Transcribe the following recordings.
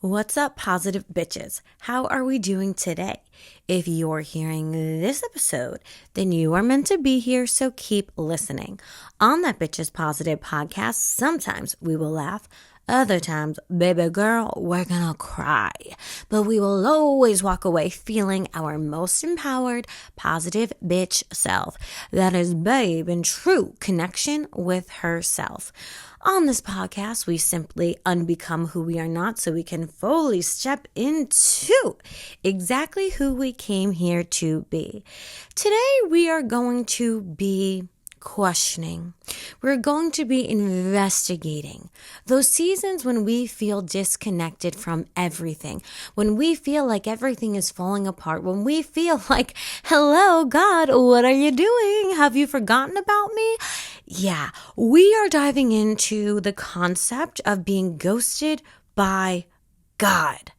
What's up, positive bitches? How are we doing today? If you're hearing this episode, then you are meant to be here, so keep listening. On that Bitches Positive podcast, sometimes we will laugh, other times, baby girl, we're gonna cry. But we will always walk away feeling our most empowered, positive bitch self. That is babe in true connection with herself. On this podcast, we simply unbecome who we are not so we can fully step into exactly who we came here to be. Today, we are going to be questioning. We're going to be investigating those seasons when we feel disconnected from everything, when we feel like everything is falling apart, when we feel like, hello, God, what are you doing? Have you forgotten about me? Yeah, we are diving into the concept of being ghosted by God.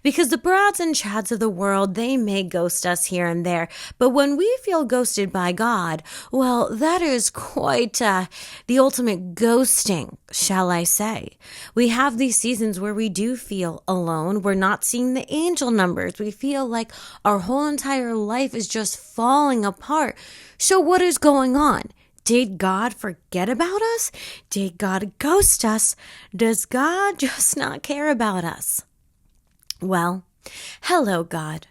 Because the Brads and Chads of the world, they may ghost us here and there. But when we feel ghosted by God, well, that is quite the ultimate ghosting, shall I say. We have these seasons where we do feel alone. We're not seeing the angel numbers. We feel like our whole entire life is just falling apart. So what is going on? Did God forget about us? Did God ghost us? Does God just not care about us? Well, hello, God.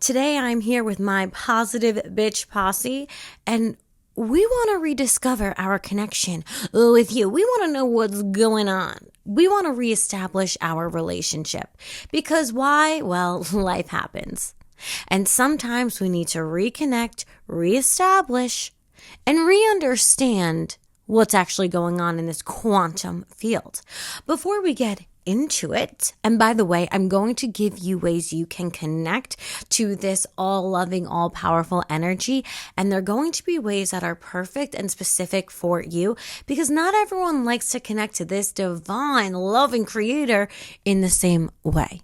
Today I'm here with my positive bitch posse, and we want to rediscover our connection with you. We want to know what's going on. We want to reestablish our relationship. Because why? Well, life happens. And sometimes we need to reconnect, reestablish, and re-understand what's actually going on in this quantum field. Before we get into it, and by the way, I'm going to give you ways you can connect to this all-loving, all-powerful energy, and they're going to be ways that are perfect and specific for you, because not everyone likes to connect to this divine, loving creator in the same way.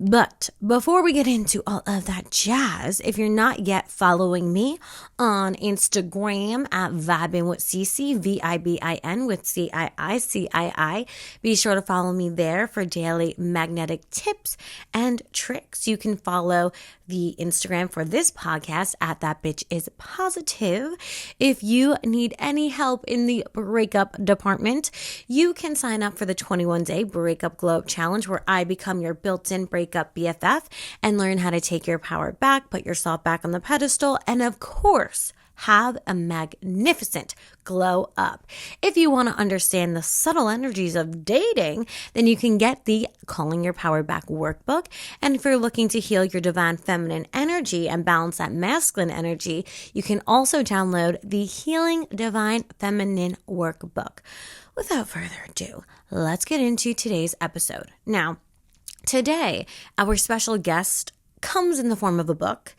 But before we get into all of that jazz, if you're not yet following me on Instagram at Vibin with Cici, VIBIN with CIICII, be sure to follow me there for daily magnetic tips and tricks. You can follow the Instagram for this podcast at That Bitch Is Positive. If you need any help in the breakup department, you can sign up for the 21-day Breakup Glow Up Challenge, where I become your built-in breakup BFF and learn how to take your power back, put yourself back on the pedestal, and of course, have a magnificent glow up. If you want to understand the subtle energies of dating, then you can get the Calling Your Power Back workbook. And if you're looking to heal your divine feminine energy and balance that masculine energy, you can also download the Healing Divine Feminine workbook. Without further ado, let's get into today's episode. Now, today, our special guest comes in the form of a book,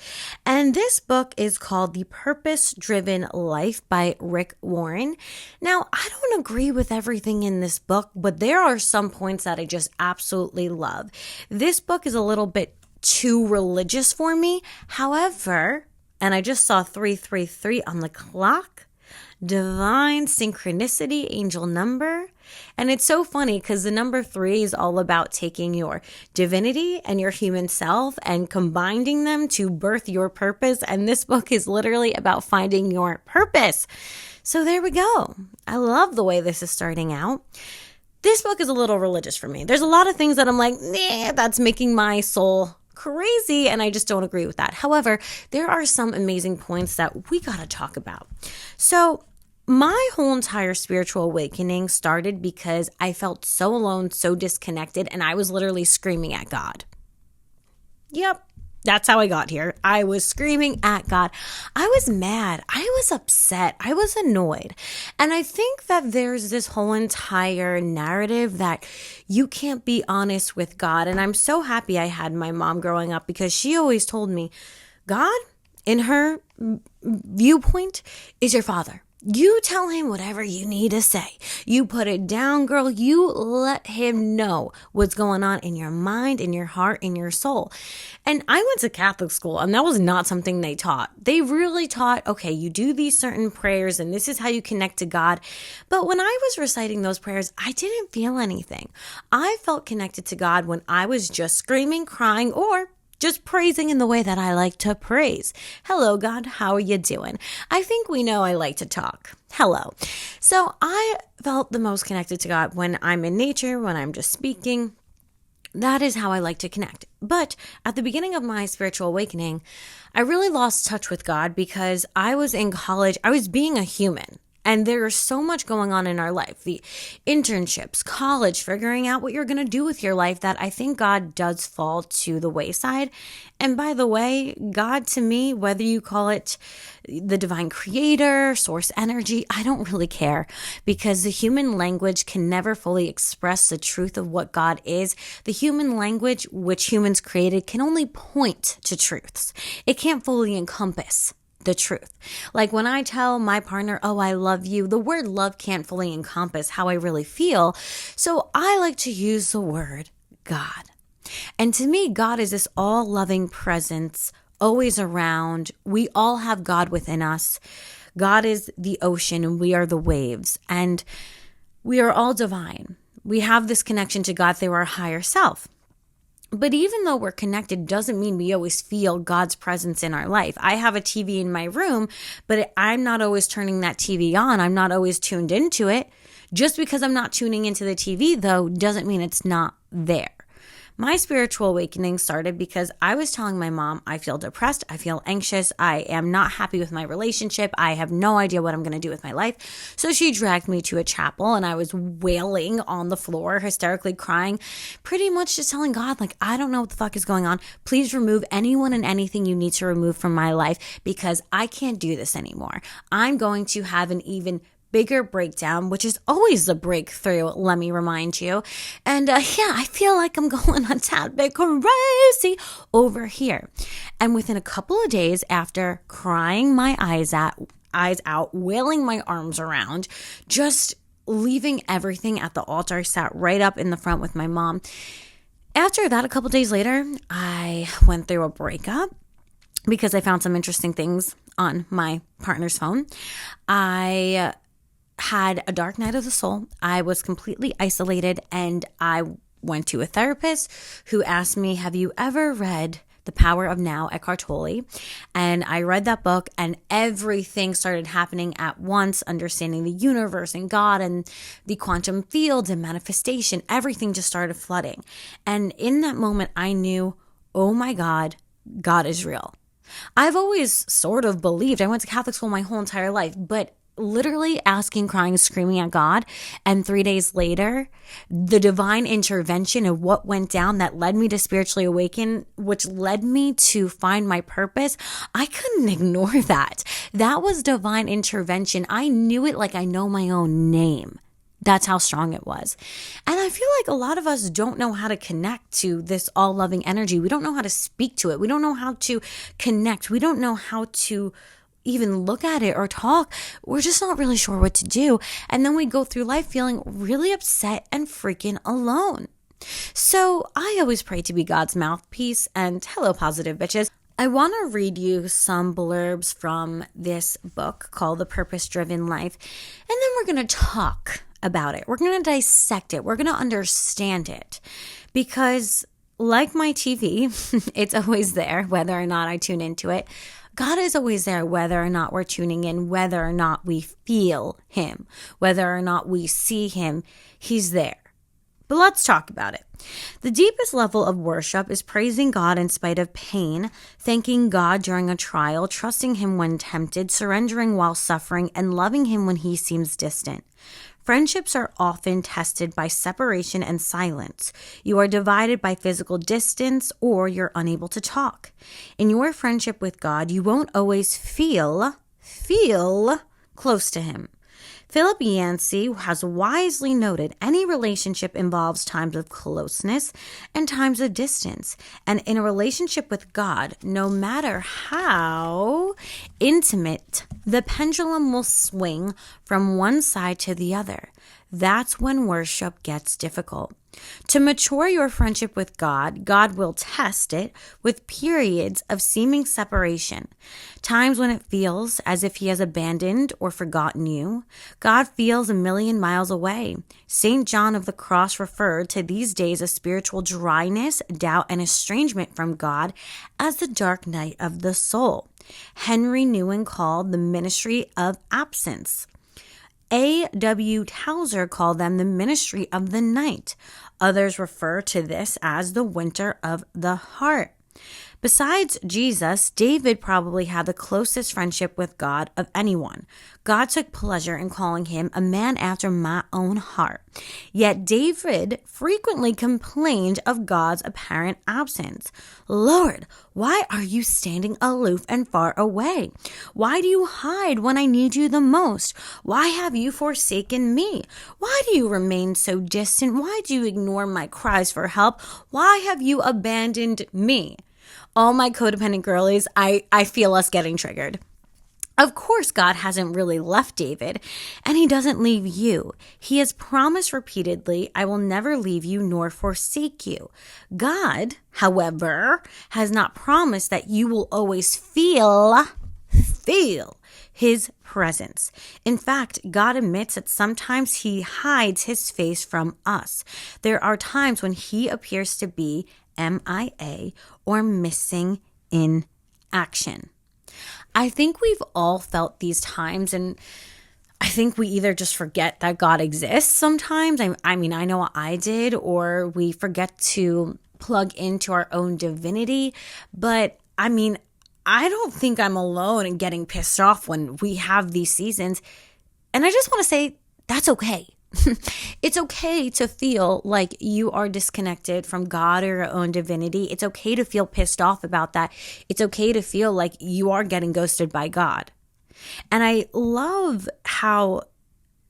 and this book is called The Purpose-Driven Life by Rick Warren. Now, I don't agree with everything in this book, but there are some points that I just absolutely love. This book is a little bit too religious for me. However, and I just saw 333 on the clock, divine synchronicity, angel number. And it's so funny because the number 3 is all about taking your divinity and your human self and combining them to birth your purpose. And this book is literally about finding your purpose. So there we go. I love the way this is starting out. This book is a little religious for me. There's a lot of things that I'm like, nah, that's making my soul crazy, and I just don't agree with that. However, there are some amazing points that we got to talk about. So my whole entire spiritual awakening started because I felt so alone, so disconnected, and I was literally screaming at God. Yep, that's how I got here. I was screaming at God. I was mad. I was upset. I was annoyed. And I think that there's this whole entire narrative that you can't be honest with God. And I'm so happy I had my mom growing up, because she always told me, God, in her viewpoint, is your father. You tell him whatever you need to say. You put it down, girl. You let him know what's going on in your mind, in your heart, in your soul. And I went to Catholic school, and that was not something they taught. They really taught, okay, you do these certain prayers, and this is how you connect to God. But when I was reciting those prayers, I didn't feel anything. I felt connected to God when I was just screaming, crying, or just praising in the way that I like to praise. Hello, God, how are you doing? I think we know I like to talk. Hello. So I felt the most connected to God when I'm in nature, when I'm just speaking. That is how I like to connect. But at the beginning of my spiritual awakening, I really lost touch with God because I was in college. I was being a human. And there is so much going on in our life, the internships, college, figuring out what you're going to do with your life, that I think God does fall to the wayside. And by the way, God to me, whether you call it the divine creator, source energy, I don't really care, because the human language can never fully express the truth of what God is. The human language, which humans created, can only point to truths. It can't fully encompass the truth. Like when I tell my partner, oh, I love you, the word love can't fully encompass how I really feel. So I like to use the word God. And to me, God is this all-loving presence, always around. We all have God within us. God is the ocean and we are the waves. And we are all divine. We have this connection to God through our higher self. But even though we're connected doesn't mean we always feel God's presence in our life. I have a TV in my room, but I'm not always turning that TV on. I'm not always tuned into it. Just because I'm not tuning into the TV, though, doesn't mean it's not there. My spiritual awakening started because I was telling my mom, I feel depressed, I feel anxious, I am not happy with my relationship, I have no idea what I'm going to do with my life. So she dragged me to a chapel and I was wailing on the floor, hysterically crying, pretty much just telling God, like, I don't know what the fuck is going on. Please remove anyone and anything you need to remove from my life because I can't do this anymore. I'm going to have an even bigger breakdown, which is always a breakthrough, let me remind you. And I feel like I'm going a tad bit crazy over here. And within a couple of days after crying my eyes out, wailing my arms around, just leaving everything at the altar, I sat right up in the front with my mom. After that, a couple days later, I went through a breakup because I found some interesting things on my partner's phone. I had a dark night of the soul. I was completely isolated and I went to a therapist who asked me, have you ever read The Power of Now, Eckhart Tolle? And I read that book and everything started happening at once, understanding the universe and God and the quantum fields and manifestation. Everything just started flooding. And in that moment, I knew, oh my God, God is real. I've always sort of believed, I went to Catholic school my whole entire life, but literally asking, crying, screaming at God. And 3 days later, the divine intervention of what went down that led me to spiritually awaken, which led me to find my purpose, I couldn't ignore that. That was divine intervention. I knew it like I know my own name. That's how strong it was. And I feel like a lot of us don't know how to connect to this all-loving energy. We don't know how to speak to it. We don't know how to connect. We don't know how to even look at it or talk. We're just not really sure what to do. And then we go through life feeling really upset and freaking alone. So I always pray to be God's mouthpiece. And hello, positive bitches. I want to read you some blurbs from this book called The Purpose-Driven Life. And then we're going to talk about it. We're going to dissect it. We're going to understand it. Because like my TV, it's always there, whether or not I tune into it. God is always there, whether or not we're tuning in, whether or not we feel him, whether or not we see him, he's there. But let's talk about it. The deepest level of worship is praising God in spite of pain, thanking God during a trial, trusting him when tempted, surrendering while suffering, and loving him when he seems distant. Friendships are often tested by separation and silence. You are divided by physical distance or you're unable to talk. In your friendship with God, you won't always feel close to him. Philip Yancey has wisely noted any relationship involves times of closeness and times of distance. And in a relationship with God, no matter how intimate, the pendulum will swing from one side to the other. That's when worship gets difficult. To mature your friendship with God, God will test it with periods of seeming separation. Times when it feels as if He has abandoned or forgotten you. God feels a million miles away. St. John of the Cross referred to these days of spiritual dryness, doubt, and estrangement from God as the dark night of the soul. Henry Nouwen called the ministry of absence. A.W. Tozer called them the ministry of the night. Others refer to this as the winter of the heart. Besides Jesus, David probably had the closest friendship with God of anyone. God took pleasure in calling him a man after my own heart. Yet David frequently complained of God's apparent absence. Lord, why are you standing aloof and far away? Why do you hide when I need you the most? Why have you forsaken me? Why do you remain so distant? Why do you ignore my cries for help? Why have you abandoned me? All my codependent girlies, I feel us getting triggered. Of course, God hasn't really left David, and He doesn't leave you. He has promised repeatedly, I will never leave you nor forsake you. God, however, has not promised that you will always feel His presence. In fact, God admits that sometimes He hides His face from us. There are times when He appears to be MIA or missing in action. I think we've all felt these times, and I think we either just forget that God exists sometimes. I mean, I know I did, or we forget to plug into our own divinity. But I mean, I don't think I'm alone in getting pissed off when we have these seasons. And I just want to say that's okay. It's okay to feel like you are disconnected from God or your own divinity. It's okay to feel pissed off about that. It's okay to feel like you are getting ghosted by God. And I love how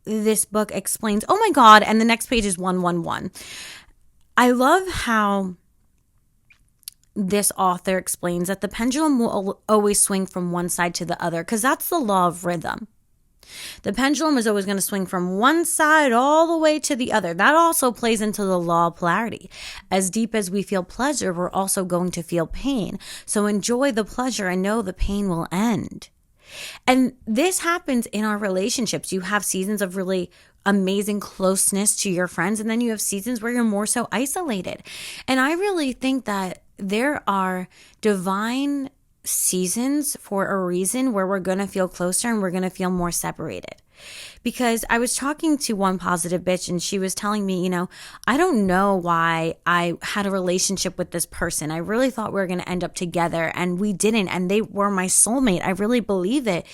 this book explains, oh my God, and the next page is 111. I love how this author explains that the pendulum will always swing from one side to the other, because that's the law of rhythm. The pendulum is always going to swing from one side all the way to the other. That also plays into the law of polarity. As deep as we feel pleasure, we're also going to feel pain. So enjoy the pleasure and know the pain will end. And this happens in our relationships. You have seasons of really amazing closeness to your friends, and then you have seasons where you're more so isolated. And I really think that there are divine seasons for a reason where we're going to feel closer and we're going to feel more separated. Because I was talking to one positive bitch, and she was telling me, I don't know why I had a relationship with this person. I really thought we were going to end up together, and we didn't. And they were my soulmate. I really believe it.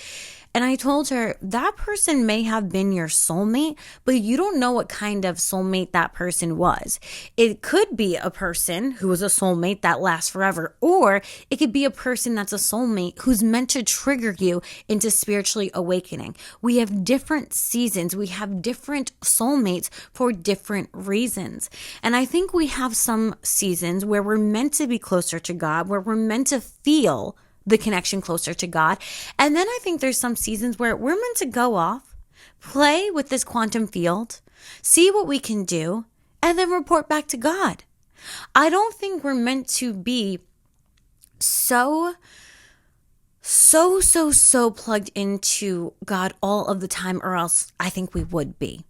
And I told her that person may have been your soulmate, but you don't know what kind of soulmate that person was. It could be a person who is a soulmate that lasts forever, or it could be a person that's a soulmate who's meant to trigger you into spiritually awakening. We have different seasons. We have different soulmates for different reasons. And I think we have some seasons where we're meant to be closer to God, where we're meant to feel the connection closer to God. And then I think there's some seasons where we're meant to go off, play with this quantum field, see what we can do, and then report back to God. I don't think we're meant to be so plugged into God all of the time, or else I think we would be.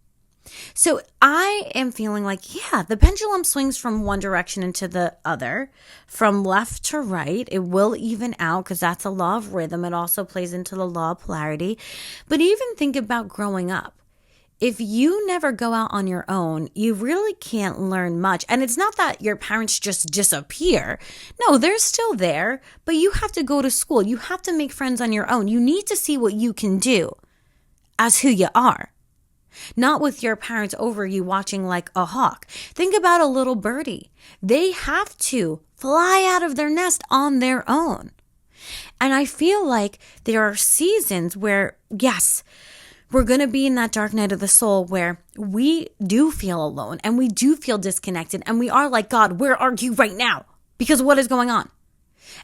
So I am feeling like, the pendulum swings from one direction into the other, from left to right. It will even out because that's a law of rhythm. It also plays into the law of polarity. But even think about growing up. If you never go out on your own, you really can't learn much. And it's not that your parents just disappear. No, they're still there, but you have to go to school. You have to make friends on your own. You need to see what you can do as who you are. Not with your parents over you watching like a hawk. Think about a little birdie. They have to fly out of their nest on their own. And I feel like there are seasons where, yes, we're going to be in that dark night of the soul where we do feel alone and we do feel disconnected and we are like, God, where are you right now? Because what is going on?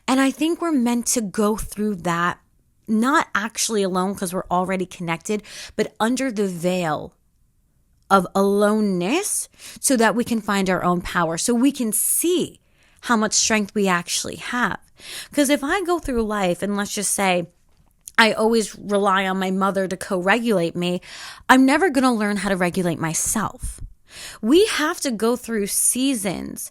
And I think we're meant to go through that, not actually alone because we're already connected, but under the veil of aloneness so that we can find our own power, so we can see how much strength we actually have. Because if I go through life and let's just say, I always rely on my mother to co-regulate me, I'm never going to learn how to regulate myself. We have to go through seasons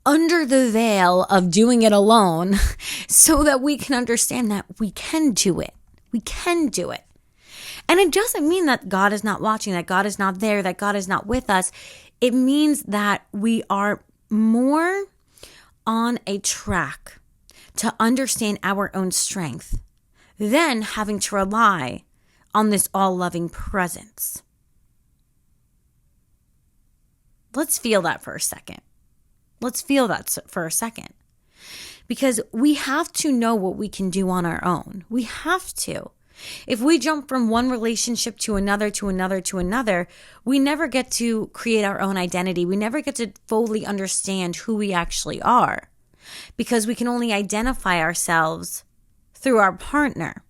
under the veil of doing it alone so that we can understand that we can do it. We can do it. And it doesn't mean that God is not watching, that God is not there, that God is not with us. It means that we are more on a track to understand our own strength than having to rely on this all-loving presence. Let's feel that for a second. Let's feel that for a second. Because we have to know what we can do on our own. We have to. If we jump from one relationship to another, we never get to create our own identity. We never get to fully understand who we actually are because we can only identify ourselves through our partner.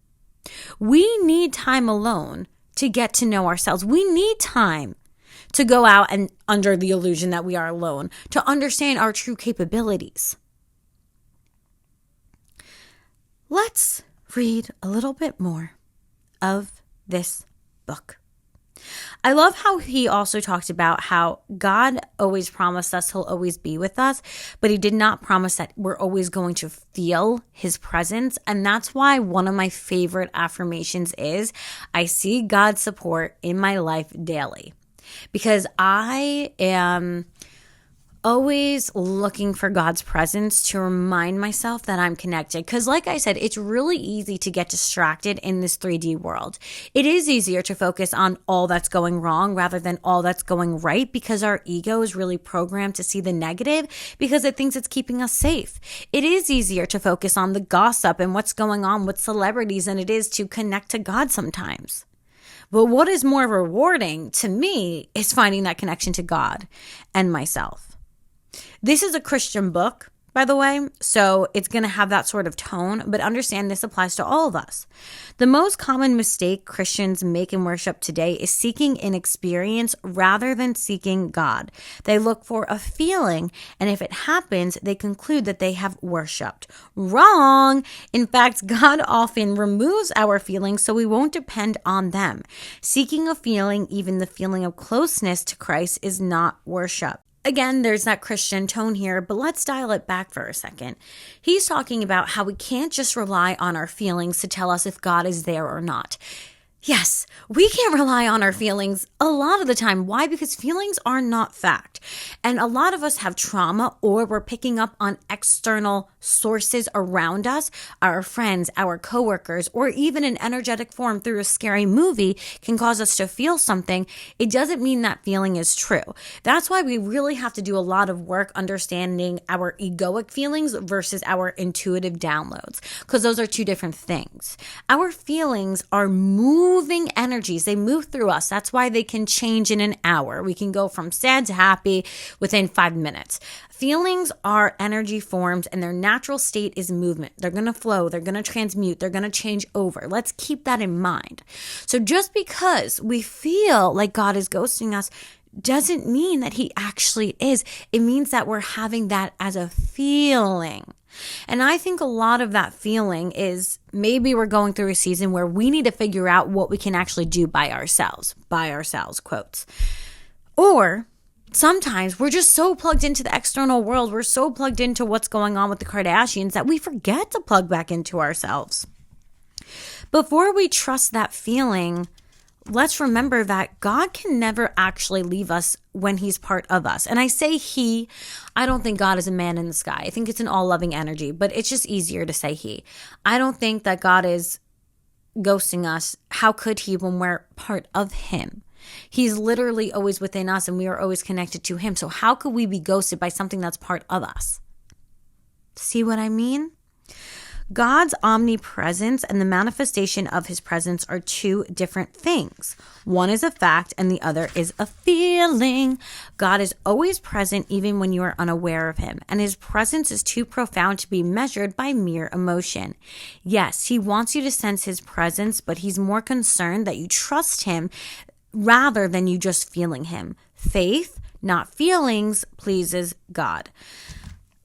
We need time alone to get to know ourselves. We need time to go out and under the illusion that we are alone, to understand our true capabilities. Let's read a little bit more of this book. I love how he also talked about how God always promised us he'll always be with us, but he did not promise that we're always going to feel his presence. And that's why one of my favorite affirmations is, I see God's support in my life daily. Because I am always looking for God's presence to remind myself that I'm connected. Because like I said, it's really easy to get distracted in this 3D world. It is easier to focus on all that's going wrong rather than all that's going right because our ego is really programmed to see the negative because it thinks it's keeping us safe. It is easier to focus on the gossip and what's going on with celebrities than it is to connect to God sometimes. But what is more rewarding to me is finding that connection to God and myself. This is a Christian book, by the way, so it's going to have that sort of tone, but understand this applies to all of us. The most common mistake Christians make in worship today is seeking an experience rather than seeking God. They look for a feeling, and if it happens, they conclude that they have worshiped. Wrong! In fact, God often removes our feelings so we won't depend on them. Seeking a feeling, even the feeling of closeness to Christ, is not worship. Again, there's that Christian tone here, but let's dial it back for a second. He's talking about how we can't just rely on our feelings to tell us if God is there or not. Yes, we can't rely on our feelings a lot of the time. Why? Because feelings are not fact. And a lot of us have trauma or we're picking up on external sources around us, our friends, our coworkers, or even an energetic form through a scary movie can cause us to feel something. It doesn't mean that feeling is true. That's why we really have to do a lot of work understanding our egoic feelings versus our intuitive downloads, because those are two different things. Our feelings are moving energies. They move through us. That's why they can change in an hour. We can go from sad to happy within 5 minutes. Feelings are energy forms and their natural state is movement. They're going to flow. They're going to transmute. They're going to change over. Let's keep that in mind. So just because we feel like God is ghosting us doesn't mean that he actually is. It means that we're having that as a feeling. And I think a lot of that feeling is maybe we're going through a season where we need to figure out what we can actually do by ourselves, quotes. Or sometimes we're just so plugged into the external world, we're so plugged into what's going on with the Kardashians that we forget to plug back into ourselves. Before we trust that feeling, let's remember that God can never actually leave us when he's part of us. And I say he, I don't think God is a man in the sky. I think it's an all-loving energy, but it's just easier to say he. I don't think that God is ghosting us. How could he when we're part of him? He's literally always within us and we are always connected to him. So how could we be ghosted by something that's part of us? See what I mean? God's omnipresence and the manifestation of his presence are two different things. One is a fact and the other is a feeling. God is always present even when you are unaware of him, and his presence is too profound to be measured by mere emotion. Yes, he wants you to sense his presence, but he's more concerned that you trust him rather than you just feeling him. Faith, not feelings, pleases God.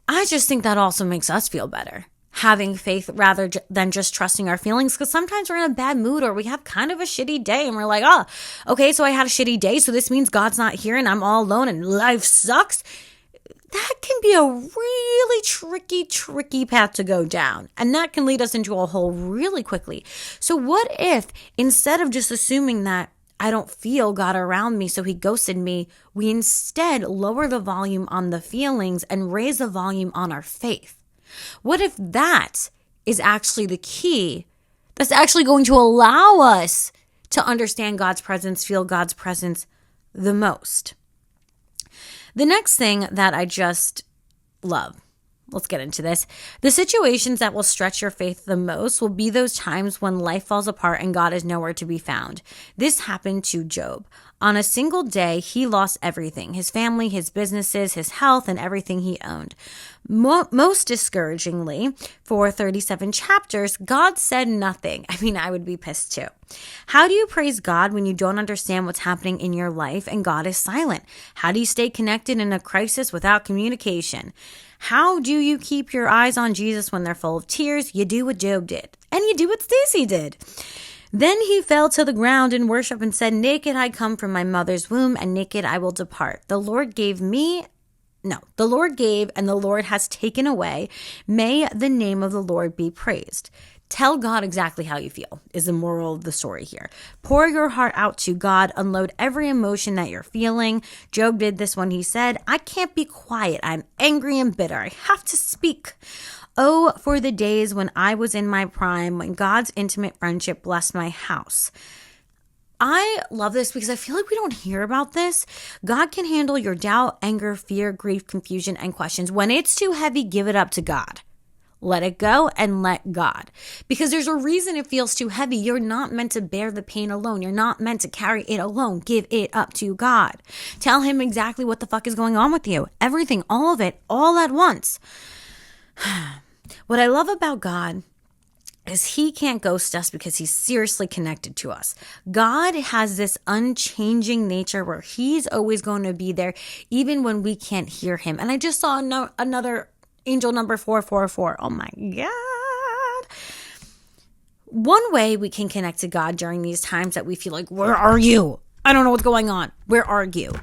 I just think that also makes us feel better, having faith rather than just trusting our feelings, because sometimes we're in a bad mood or we have kind of a shitty day and we're like, oh, okay, so I had a shitty day, so this means God's not here and I'm all alone and life sucks. That can be a really tricky path to go down, and that can lead us into a hole really quickly. So what if instead of just assuming that I don't feel God around me, so he ghosted me, we instead lower the volume on the feelings and raise the volume on our faith? What if that is actually the key that's actually going to allow us to understand God's presence, feel God's presence the most? The next thing that I just love, let's get into this. The situations that will stretch your faith the most will be those times when life falls apart and God is nowhere to be found. This happened to Job. On a single day, he lost everything: his family, his businesses, his health, and everything he owned. Most discouragingly, for 37 chapters, God said nothing. I mean, I would be pissed too. How do you praise God when you don't understand what's happening in your life and God is silent? How do you stay connected in a crisis without communication? How do you keep your eyes on Jesus when they're full of tears? You do what Job did, and you do what Stacy did. Then he fell to the ground in worship and said, naked I come from my mother's womb, and naked I will depart. The Lord gave and the Lord has taken away. May the name of the Lord be praised. Tell God exactly how you feel is the moral of the story here. Pour your heart out to God. Unload every emotion that you're feeling. Job did this when he said, I can't be quiet. I'm angry and bitter. I have to speak. Oh, for the days when I was in my prime, when God's intimate friendship blessed my house. I love this because I feel like we don't hear about this. God can handle your doubt, anger, fear, grief, confusion, and questions. When it's too heavy, give it up to God. Let it go and let God. Because there's a reason it feels too heavy. You're not meant to bear the pain alone. You're not meant to carry it alone. Give it up to God. Tell him exactly what the fuck is going on with you. Everything, all of it, all at once. What I love about God is he can't ghost us because he's seriously connected to us. God has this unchanging nature where he's always going to be there even when we can't hear him. And I just saw another angel number 444. Oh my God. One way we can connect to God during these times that we feel like, where are you? I don't know what's going on. Where are you?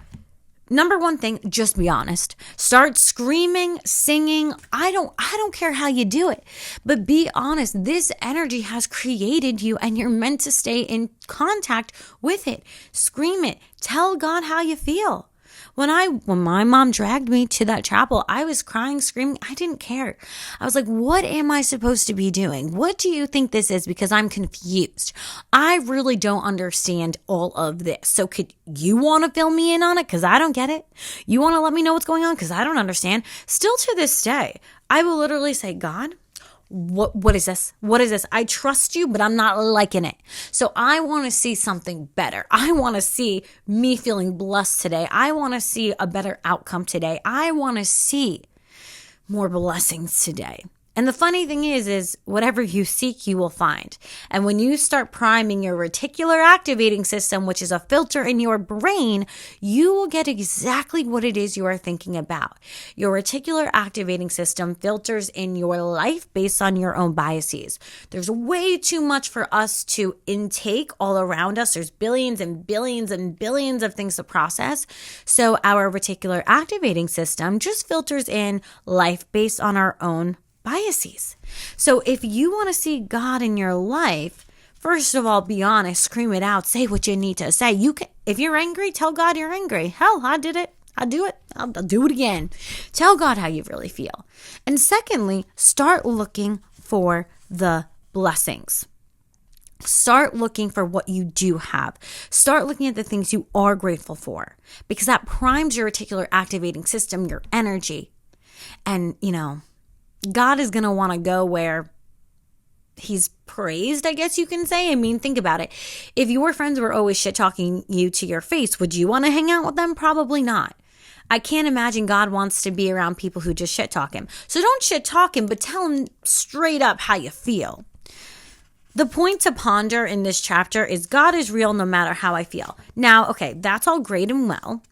Number one thing, just be honest. Start screaming, singing. I don't care how you do it, but be honest. This energy has created you and you're meant to stay in contact with it. Scream it. Tell God how you feel. When my mom dragged me to that chapel, I was crying, screaming. I didn't care. I was like, what am I supposed to be doing? What do you think this is? Because I'm confused. I really don't understand all of this. So could you want to fill me in on it? Because I don't get it. You want to let me know what's going on? Because I don't understand. Still to this day, I will literally say, God, what is this? What is this? I trust you, but I'm not liking it. So I want to see something better. I want to see me feeling blessed today. I want to see a better outcome today. I want to see more blessings today. And the funny thing is whatever you seek, you will find. And when you start priming your reticular activating system, which is a filter in your brain, you will get exactly what it is you are thinking about. Your reticular activating system filters in your life based on your own biases. There's way too much for us to intake all around us. There's billions and billions and billions of things to process. So our reticular activating system just filters in life based on our own biases. So if you want to see God in your life, first of all, be honest, scream it out, say what you need to say. You can, if you're angry, tell God you're angry. Hell, I did it. I'll do it. I'll do it again. Tell God how you really feel. And secondly, start looking for the blessings. Start looking for what you do have. Start looking at the things you are grateful for, because that primes your reticular activating system, your energy. And, God is going to want to go where he's praised, I guess you can say. I mean, think about it. If your friends were always shit talking you to your face, would you want to hang out with them? Probably not. I can't imagine God wants to be around people who just shit talk him. So don't shit talk him, but tell him straight up how you feel. The point to ponder in this chapter is God is real no matter how I feel. Now, okay, that's all great and well.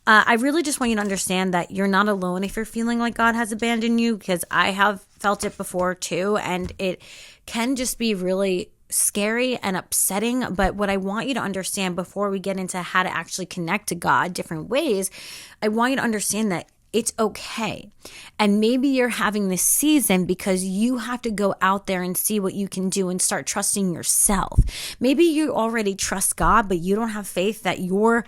I really just want you to understand that you're not alone if you're feeling like God has abandoned you, because I have felt it before too, and it can just be really scary and upsetting. But what I want you to understand before we get into how to actually connect to God different ways, I want you to understand that it's okay. And maybe you're having this season because you have to go out there and see what you can do and start trusting yourself. Maybe you already trust God, but you don't have faith that you're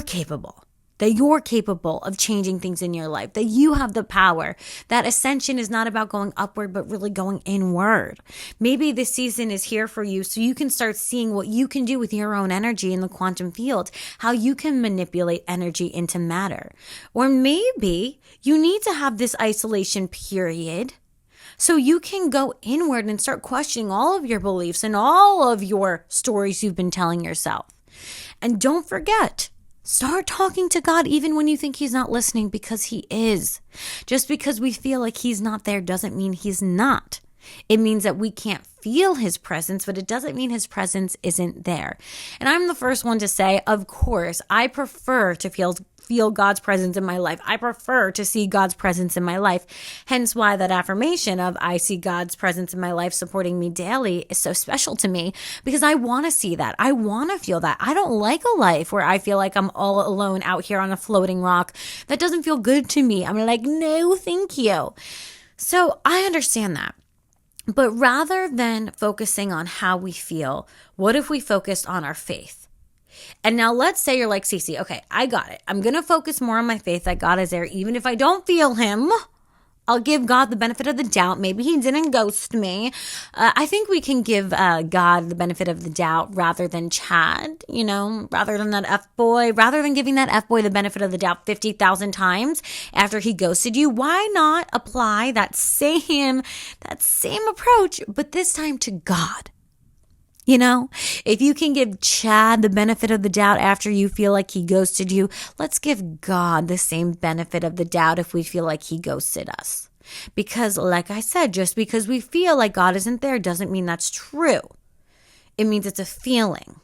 capable. That you're capable of changing things in your life, that you have the power, that ascension is not about going upward, but really going inward. Maybe this season is here for you so you can start seeing what you can do with your own energy in the quantum field, how you can manipulate energy into matter. Or maybe you need to have this isolation period so you can go inward and start questioning all of your beliefs and all of your stories you've been telling yourself. And don't forget, start talking to God even when you think he's not listening, because he is. Just because we feel like he's not there doesn't mean he's not. It means that we can't feel his presence, but it doesn't mean his presence isn't there. And I'm the first one to say, of course, I prefer to feel God's presence in my life. I prefer to see God's presence in my life. Hence why that affirmation of I see God's presence in my life supporting me daily is so special to me, because I want to see that. I want to feel that. I don't like a life where I feel like I'm all alone out here on a floating rock. That doesn't feel good to me. I'm like, no, thank you. So I understand that. But rather than focusing on how we feel, what if we focused on our faith? And now let's say you're like, Cece, okay, I got it. I'm going to focus more on my faith that God is there. Even if I don't feel him, I'll give God the benefit of the doubt. Maybe he didn't ghost me. I think we can give God the benefit of the doubt rather than Chad, rather than that F-boy, rather than giving that F-boy the benefit of the doubt 50,000 times after he ghosted you. Why not apply that same approach, but this time to God? If you can give Chad the benefit of the doubt after you feel like he ghosted you, let's give God the same benefit of the doubt if we feel like he ghosted us. Because like I said, just because we feel like God isn't there doesn't mean that's true. It means it's a feeling.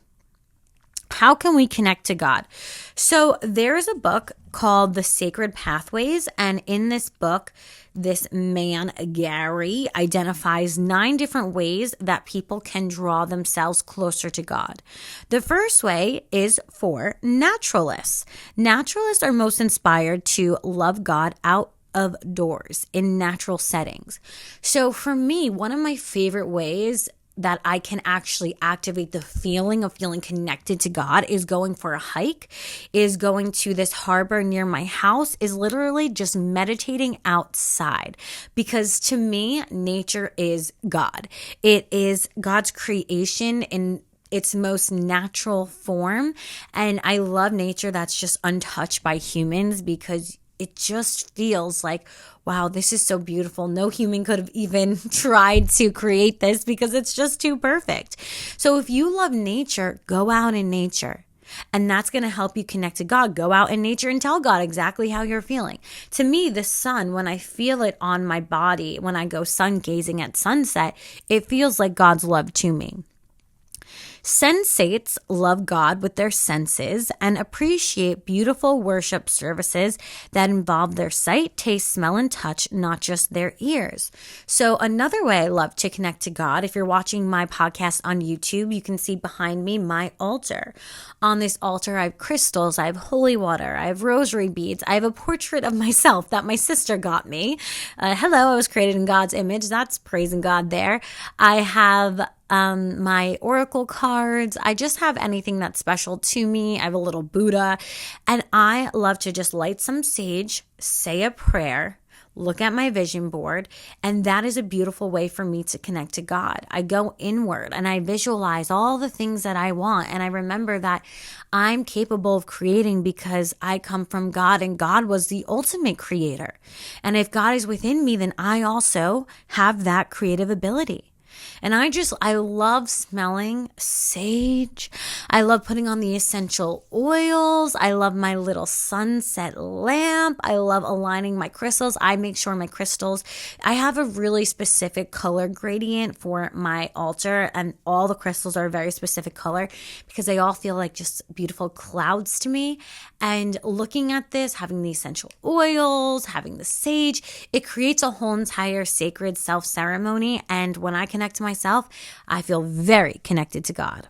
How can we connect to God? So there is a book called The Sacred Pathways, and in this book, this man, Gary, identifies 9 different ways that people can draw themselves closer to God. The first way is for naturalists. Naturalists are most inspired to love God out of doors in natural settings. So for me, one of my favorite ways that I can actually activate the feeling of feeling connected to God is going for a hike, is going to this harbor near my house, is literally just meditating outside. Because to me, nature is God. It is God's creation in its most natural form. And I love nature that's just untouched by humans, because it just feels like, wow, this is so beautiful. No human could have even tried to create this because it's just too perfect. So if you love nature, go out in nature. And that's going to help you connect to God. Go out in nature and tell God exactly how you're feeling. To me, the sun, when I feel it on my body, when I go sun gazing at sunset, it feels like God's love to me. Sensates love God with their senses and appreciate beautiful worship services that involve their sight, taste, smell, and touch, not just their ears. So another way I love to connect to God, if you're watching my podcast on YouTube, you can see behind me my altar. On this altar, I have crystals, I have holy water, I have rosary beads, I have a portrait of myself that my sister got me. Hello, I was created in God's image. That's praising God there. I have my oracle cards. I just have anything that's special to me. I have a little Buddha, and I love to just light some sage, say a prayer, look at my vision board, and that is a beautiful way for me to connect to God. I go inward and I visualize all the things that I want, and I remember that I'm capable of creating because I come from God, and God was the ultimate creator. And if God is within me, then I also have that creative ability. And I love smelling sage. I love putting on the essential oils. I love my little sunset lamp. I love aligning my crystals. I make sure my crystals, I have a really specific color gradient for my altar, and all the crystals are a very specific color because they all feel like just beautiful clouds to me. And looking at this, having the essential oils, having the sage, it creates a whole entire sacred self ceremony. And when I connect to myself, I feel very connected to God.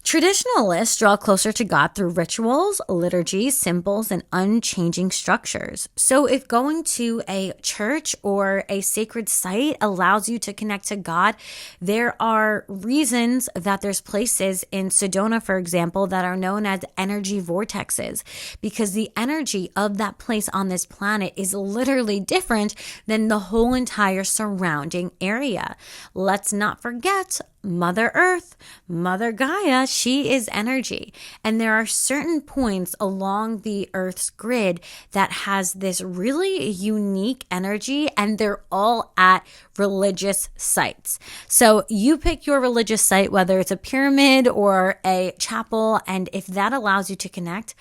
Traditionalists draw closer to God through rituals, liturgies, symbols, and unchanging structures. So if going to a church or a sacred site allows you to connect to God, there are reasons that there's places in Sedona, for example, that are known as energy vortexes, because the energy of that place on this planet is literally different than the whole entire surrounding area. Let's not forget Mother Earth, Mother Gaia, she is energy. And there are certain points along the Earth's grid that has this really unique energy, and they're all at religious sites. So you pick your religious site, whether it's a pyramid or a chapel, and if that allows you to connect,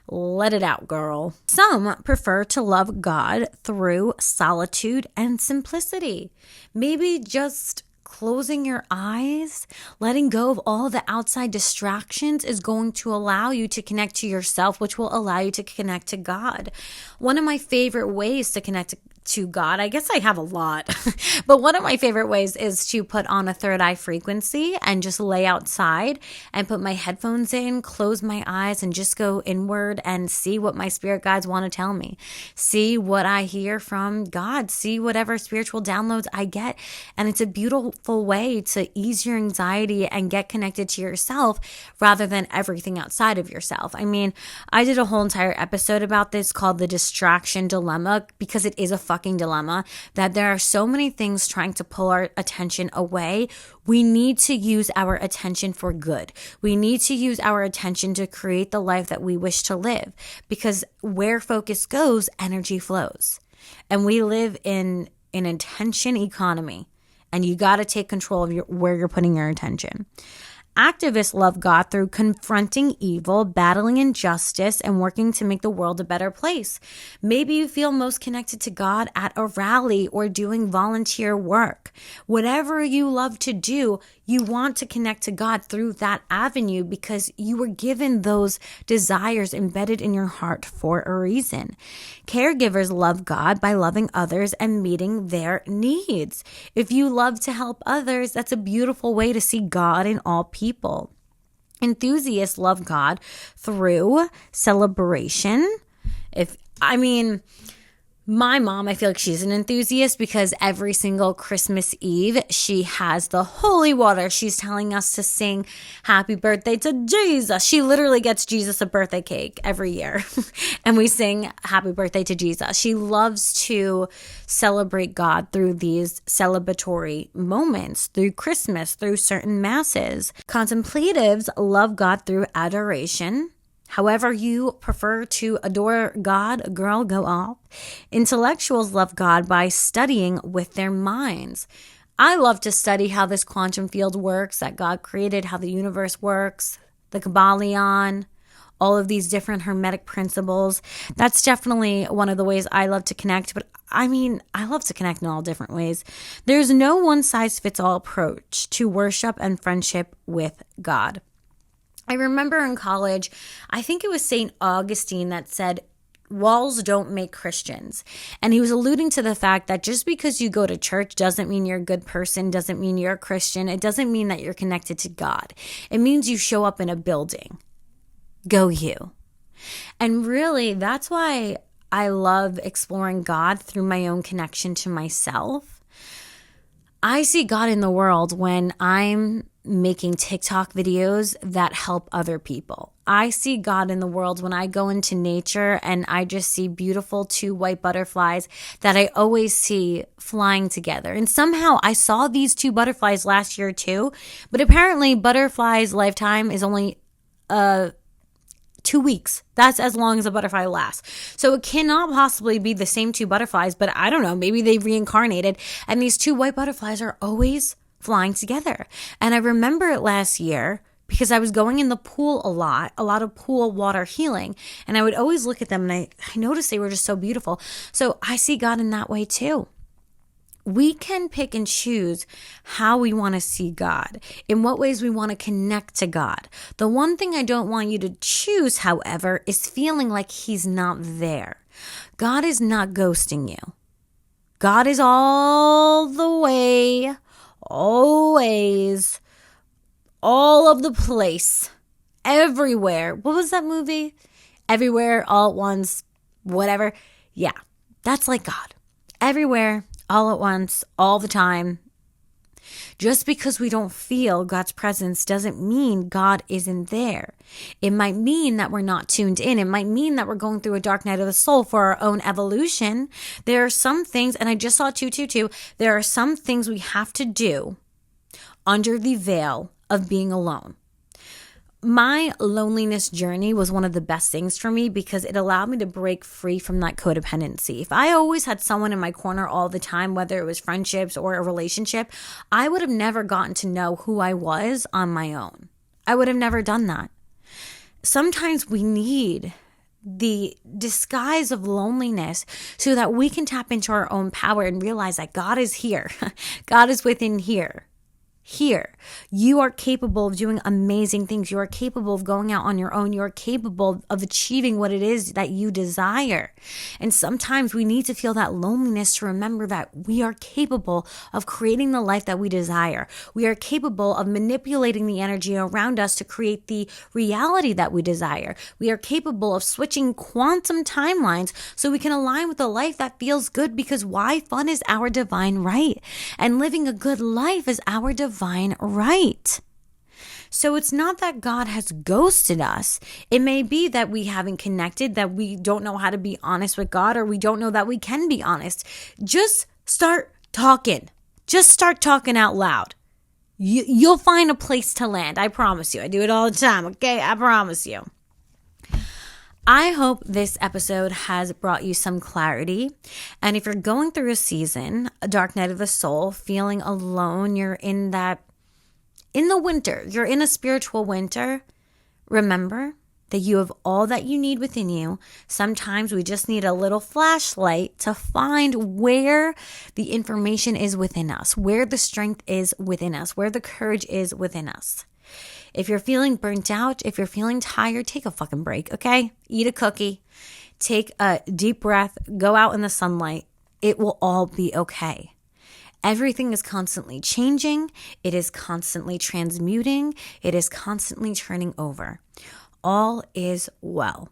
let it out, girl. Some prefer to love God through solitude and simplicity. Maybe just closing your eyes, letting go of all the outside distractions is going to allow you to connect to yourself, which will allow you to connect to God. One of my favorite ways to connect to God, I guess I have a lot, but one of my favorite ways is to put on a third eye frequency and just lay outside and put my headphones in, close my eyes, and just go inward and see what my spirit guides want to tell me. See what I hear from God, see whatever spiritual downloads I get. And it's a beautiful way to ease your anxiety and get connected to yourself rather than everything outside of yourself. I mean, I did a whole entire episode about this called The Distraction Dilemma, because it is a fucking dilemma that there are so many things trying to pull our attention away. We need to use our attention for good. We need to use our attention to create the life that we wish to live, because where focus goes, energy flows. And we live in an attention economy, and you got to take control of where you're putting your attention. Activists love God through confronting evil, battling injustice, and working to make the world a better place. Maybe you feel most connected to God at a rally or doing volunteer work. Whatever you love to do, you want to connect to God through that avenue because you were given those desires embedded in your heart for a reason. Caregivers love God by loving others and meeting their needs. If you love to help others, that's a beautiful way to see God in all people. Enthusiasts love God through celebration. My mom, I feel like she's an enthusiast because every single Christmas Eve, she has the holy water. She's telling us to sing happy birthday to Jesus. She literally gets Jesus a birthday cake every year and we sing happy birthday to Jesus. She loves to celebrate God through these celebratory moments, through Christmas, through certain masses. Contemplatives love God through adoration. However you prefer to adore God, girl, go off. Intellectuals love God by studying with their minds. I love to study how this quantum field works, that God created, how the universe works, the Kabbalion, all of these different hermetic principles. That's definitely one of the ways I love to connect, but I love to connect in all different ways. There's no one-size-fits-all approach to worship and friendship with God. I remember in college, I think it was St. Augustine that said, walls don't make Christians. And he was alluding to the fact that just because you go to church doesn't mean you're a good person, doesn't mean you're a Christian. It doesn't mean that you're connected to God. It means you show up in a building. Go you. And really, that's why I love exploring God through my own connection to myself. I see God in the world when I'm making TikTok videos that help other people. I see God in the world when I go into nature and I just see beautiful 2 white butterflies that I always see flying together. And somehow I saw these 2 butterflies last year too, but apparently butterflies' lifetime is only 2 weeks. That's as long as a butterfly lasts. So it cannot possibly be the same 2 butterflies, but I don't know, maybe they've reincarnated and these 2 white butterflies are always flying together. And I remember it last year because I was going in the pool a lot of pool water healing. And I would always look at them and I noticed they were just so beautiful. So I see God in that way too. We can pick and choose how we want to see God, in what ways we want to connect to God. The one thing I don't want you to choose, however, is feeling like He's not there. God is not ghosting you. God is all the way, always, all of the place, everywhere. What was that movie? Everywhere, all at once, whatever. Yeah, that's like God. Everywhere, all at once, all the time. Just because we don't feel God's presence doesn't mean God isn't there. It might mean that we're not tuned in. It might mean that we're going through a dark night of the soul for our own evolution. There are some things, and I just saw 222, there are some things we have to do under the veil of being alone. My loneliness journey was one of the best things for me because it allowed me to break free from that codependency. If I always had someone in my corner all the time, whether it was friendships or a relationship, I would have never gotten to know who I was on my own. I would have never done that. Sometimes we need the disguise of loneliness so that we can tap into our own power and realize that God is here. God is within here. Here, you are capable of doing amazing things. You are capable of going out on your own. You are capable of achieving what it is that you desire. And sometimes we need to feel that loneliness to remember that we are capable of creating the life that we desire. We are capable of manipulating the energy around us to create the reality that we desire. We are capable of switching quantum timelines so we can align with a life that feels good, because why? Fun is our divine right. And living a good life is our divine right. So it's not that God has ghosted us. It may be that we haven't connected, that we don't know how to be honest with God, or we don't know that we can be honest. Just start talking. Just start talking out loud. You'll find a place to land. I promise you. I do it all the time. Okay? I promise you. I hope this episode has brought you some clarity. And if you're going through a season, a dark night of the soul, feeling alone, you're in the winter, you're in a spiritual winter, remember that you have all that you need within you. Sometimes we just need a little flashlight to find where the information is within us, where the strength is within us, where the courage is within us. If you're feeling burnt out, if you're feeling tired, take a fucking break, okay? Eat a cookie, take a deep breath, go out in the sunlight. It will all be okay. Everything is constantly changing. It is constantly transmuting. It is constantly turning over. All is well.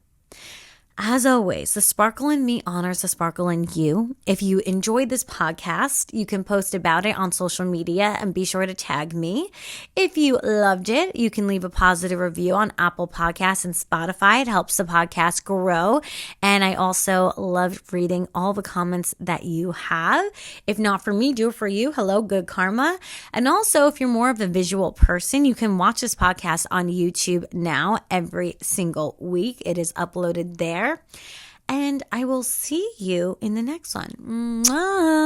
As always, the sparkle in me honors the sparkle in you. If you enjoyed this podcast, you can post about it on social media and be sure to tag me. If you loved it, you can leave a positive review on Apple Podcasts and Spotify. It helps the podcast grow. And I also love reading all the comments that you have. If not for me, do it for you. Hello, good karma. And also, if you're more of a visual person, you can watch this podcast on YouTube now every single week. It is uploaded there. And I will see you in the next one. Mwah.